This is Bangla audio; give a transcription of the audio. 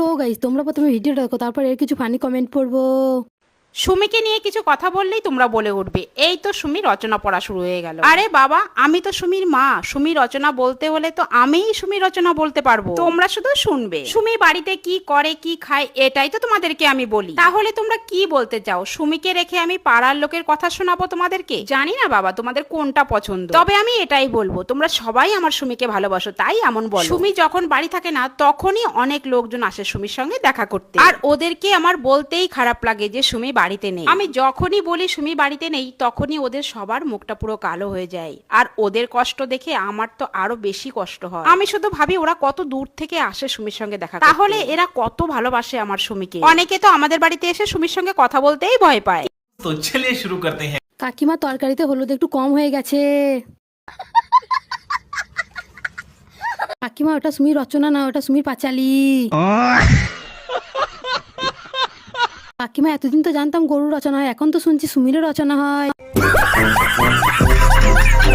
তো গাইস, তোমরা প্রথমে ভিডিওটা দেখো, তারপর এর কিছু ফানি কমেন্ট পড়বো। সুমিকে নিয়ে কিছু কথা বললেই তোমরা বলে উঠবে এই তো সুমি রচনা পড়া শুরু হয়ে গেল। আরে বাবা, আমি তো সুমির মা। সুমি রচনা বলতে হলে তো আমিই সুমি রচনা বলতে পারবো, তোমরা শুধু শুনবে। সুমি বাড়িতে কি করে কি খায় এটাই তো তোমাদেরকে আমি বলি। তাহলে তোমরা কি বলতে চাও, সুমিকে রেখে আমি পাড়ার লোকের কথা শোনাবো তোমাদেরকে? জানি না বাবা তোমাদের কোনটা পছন্দ, তবে আমি এটাই বলবো, তোমরা সবাই আমার সুমিকে ভালোবাসো তাই এমন বলো। সুমি যখন বাড়ি থাকে না তখনই অনেক লোকজন আসে সুমির সঙ্গে দেখা করতে, আর ওদেরকে আমার বলতেই খারাপ লাগে যে সুমি বাড়িতে নেই। আমি যখনই বলি সুমি বাড়িতে নেই তখনই ওদের সবার মুখটা পুরো কালো হয়ে যায়, আর ওদের কষ্ট দেখে আমার তো আরো বেশি কষ্ট হয়। আমি শুধু ভাবি ওরা কত দূর থেকে আসে সুমির সঙ্গে দেখা করতে, তাহলে এরা কত ভালোবাসে আমার সুমিকে। অনেকে তো আমাদের বাড়িতে এসে সুমির সঙ্গে কথা বলতেই ভয় পায়। তো চলিয়ে শুরু করতে হ্যাঁ। কাকিমা, তরকারিতে হলুদ একটু কম হয়ে গেছে। কাকিমা, ওটা সুমির রচনা না, ওটা সুমির পাঁচালি। কাকিমা, এতদিন তো জানতাম গরুর রচনা হয়, এখন তো শুনছি সুমিরও রচনা হয়।